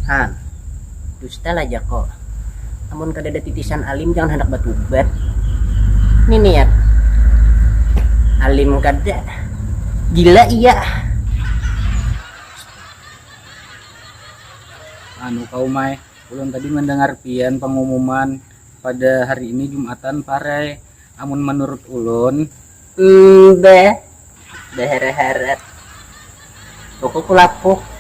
Han, dusta lah Jako. Amun kadada titisan alim jangan hendak batubat. Ini niat. Alim kada. Gila iya. Kau Mai, ulun tadi mendengar pian pengumuman pada hari ini Jumatan pare. Amun menurut ulun, Berharap. Toko kulapuk.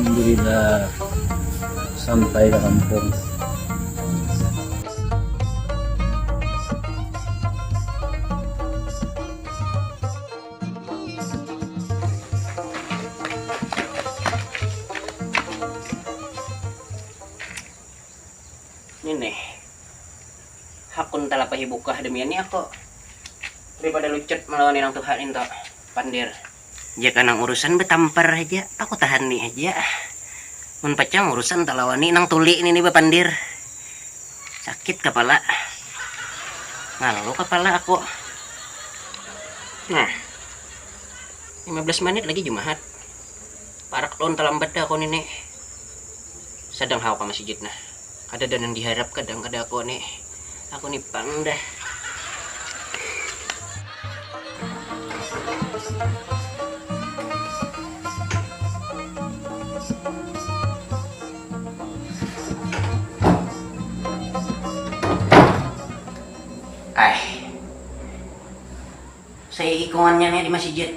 alhamdulillah sampai ke kampung. Ini nih. Hakun talapa hibukah demi ini aku. Daripada lucet melawan inang Tuhan itu pandir. Jika nang urusan betampar aja, aku tahan nih aja. Mun pacang urusan talawani nang tuli ini nih pandir. Sakit kepala. Ngalu kepala aku. Nah. 15 menit lagi Jumat. Parak lon talambat aku nih. Sedang hawa ka masjid nah. Kada dan yang diharap kadang kada aku nih. Aku nih pang dah. Saya ikongannya nih di masjid.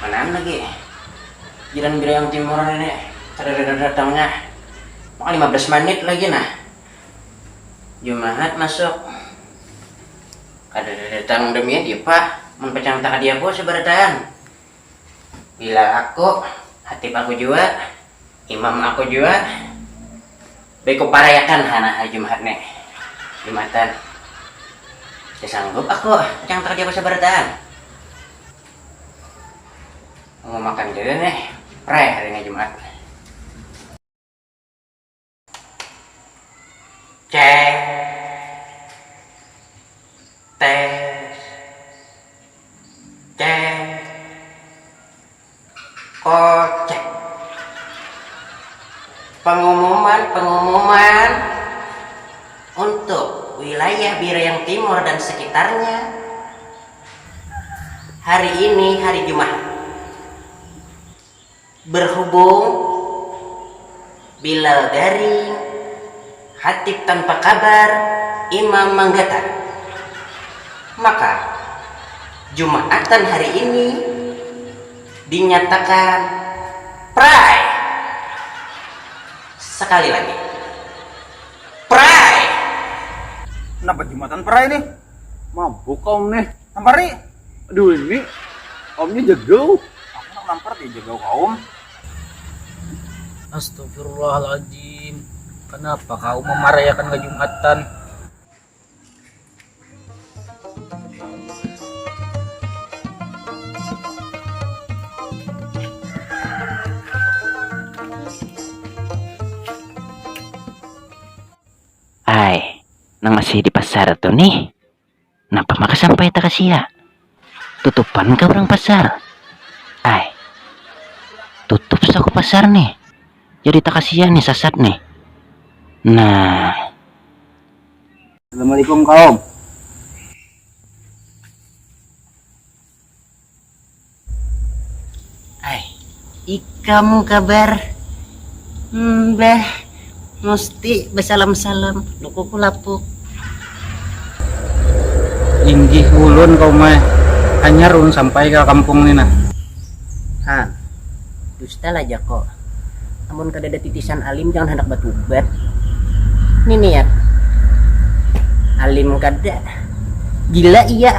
Manaan lagi? Jiran bira yang timur ini. Kada datangnya. Maka 15 menit lagi nah. Jumat masuk. Kada datang demi dia pak. Menpecang tak dia aku seberatan. Bila aku, hatip aku juga, imam aku juga. Beko parayakan hana Jumat nih. Jumatan. Ya sanggup aku, pecang tak dia aku seberatan. Mau makan dulu nih. Pray hari ini Jumat. Cek tes cek kocek pengumuman untuk wilayah Bira yang Timur dan sekitarnya. Hari ini hari Jumat, berhubung Bilal garing, hatib tanpa kabar, imam manggatar, maka Jumatan hari ini dinyatakan pray. Sekali lagi, pray. Kenapa Jumatan pray nih? Mabuk om nih. Nampari. Aduh ini omnya jegau. Aku nak nampar dia jegau kaum. Astagfirullahaladzim. Kenapa kau memarayakan Jumatan? Ay, nang masih di pasar tuh nih. Nampak maka sampai tak kasia. Tutupan ke orang pasar. Ay, tutup saku pasar nih. Jadi tak kasia nih sasat nih. Nah. Assalamualaikum kaum. Ay, ikamu kabar? Bah, mesti bersalam-salam. Lukuku lapuk. Inggih ulun kau Mai. Hanya run sampai ke kampung ini nah. Han, dusta lah Jako. Namun kadada titisan alim jangan hendak batubat. Ini niat. Alim kada. Gila iya.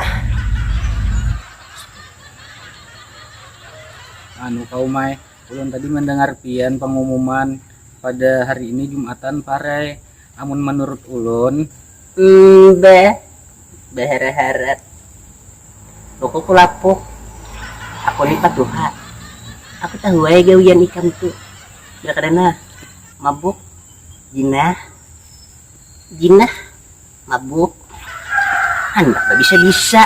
Kau Mai, ulun tadi mendengar pian pengumuman pada hari ini Jumatan pare. Amun menurut ulun, Berharap. Pokok lapuk. Aku ni patuha. Aku tahu aja gawian ikam tuh. Bila kadana mabuk, jinah, mabuk. Anak gak bisa.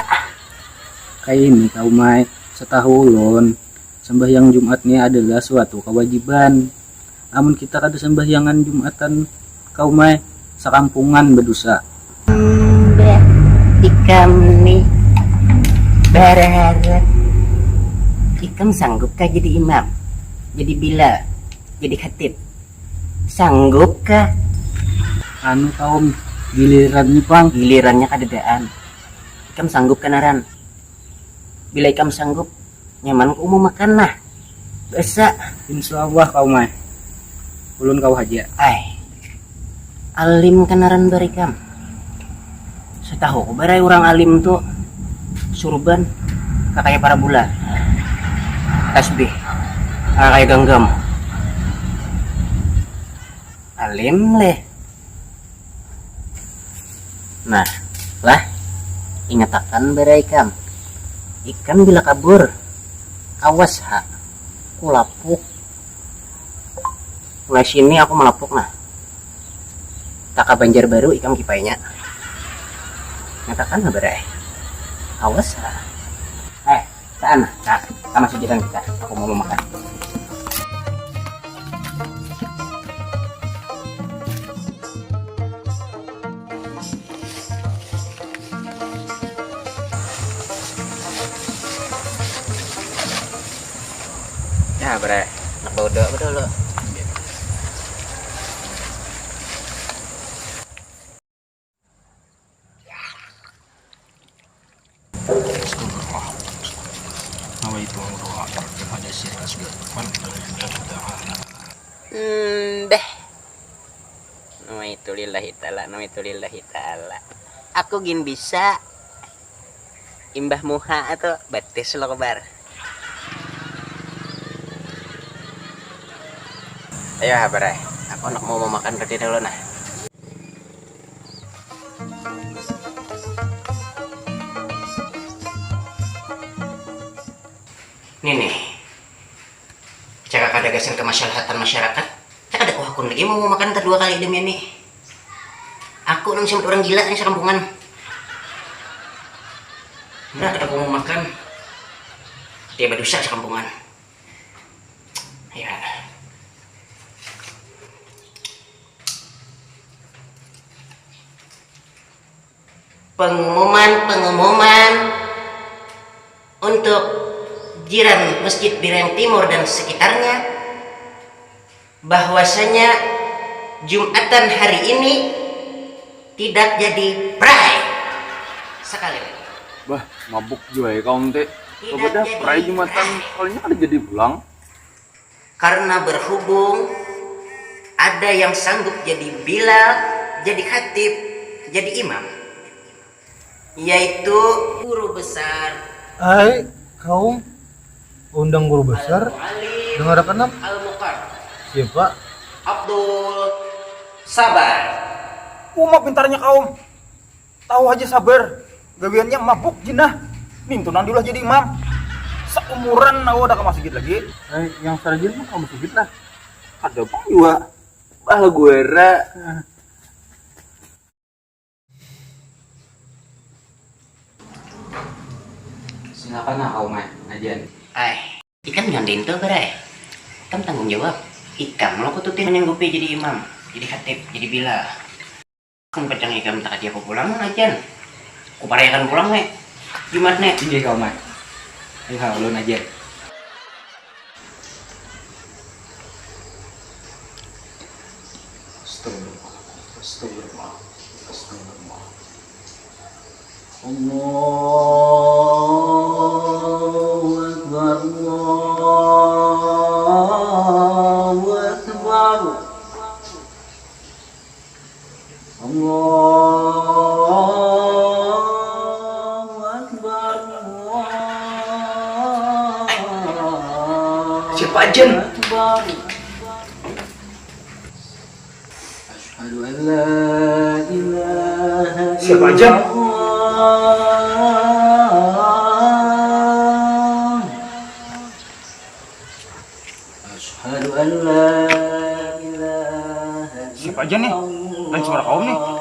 Kayak ini kau Mai, setahulun sembahyang Jumat ini adalah suatu kewajiban. Amun kita kada sembahyangan Jumatan kau Mai, sekampungan berdosa. Ikam nih berharap. Ikam sanggupkah jadi imam, jadi bila, jadi khatib? Sanggupkah? Anu kaum giliran nih Pang. Gilirannya kadedaan. Ikam sanggup kanaran. Bila ikam sanggup, nyaman ku mau makan nah. Bisa. Insya Allah kau Mai. Ulun kau haja. Alim kanaran berikam. Setahu ku berai orang alim tuh surban kakaya para bula. Tasbih. Kakaya genggam. Alim leh. Nah, lah ingat akan berai ikam. Ikam bila kabur, awas ha, ku lapuk. Mulai sini aku melapuk nah. Taka Banjar Baru ikam kipainya. Nyatakan lah berai. Awas ha. Saan? Sama sejiran kita. Aku mau makan. Ya berai. Nak bodoh betul lo. Deh. Namitullillahi ta'ala. Aku gin bisa imbah muha atau batis lo kebar. Ayo berai. Aku nak mau makan roti dulu nah. Nih. Cakap ada gasan kemaslahatan masyarakat. Cakap ada kuhakun lagi mau makan kedua kali demi ini. Aku nang sama orang gila nih sekampungan. Udah aku mau makan. Dia berdosa sekampungan. Ya. Pengumuman untuk jiran Masjid Bireng Timur dan sekitarnya bahwasanya Jumatan hari ini tidak jadi prai sekali lagi. Bah, mabuk juga ya kaum teh. Coba dah jadi prai Jumatan kalinya ada jadi pulang. Karena berhubung ada yang sanggup jadi bilal, jadi khatib, jadi imam, yaitu guru besar Kaum undang guru besar dengar apa nam? Al-Muqar Siapa? Abdul Sabar. Mah pintarnya kaum. Tahu aja sabar. Gawiannya mabuk jinah. Mintunan dulu jadi imam. Seumuran aku udah ke masjid lagi. Yang sarjana mah kamu sedikit lah. Ada apa juga? Bah gue ra. Silakan lah kau Mai, ajian. Ikam nyondain tuh berai. Ikam tanggung jawab. Ikam lo kututin nyanggupi jadi imam, jadi khatib, jadi bila. Kan pecang ikam tak dia pulang ajan. Kuparayakan pulang nih. Jumat nih. Tinggi kau Mai. Ayo ulun ajian. Astagfirullah. Allahu Akbar. Allahu Akbar. Allahu Akbar. Siapa ajan? Asyhadu an la ilaha Siapa ajan? illallah. Asyhadu an la ilaha Siapa aja nih? Dan suara kaum nih.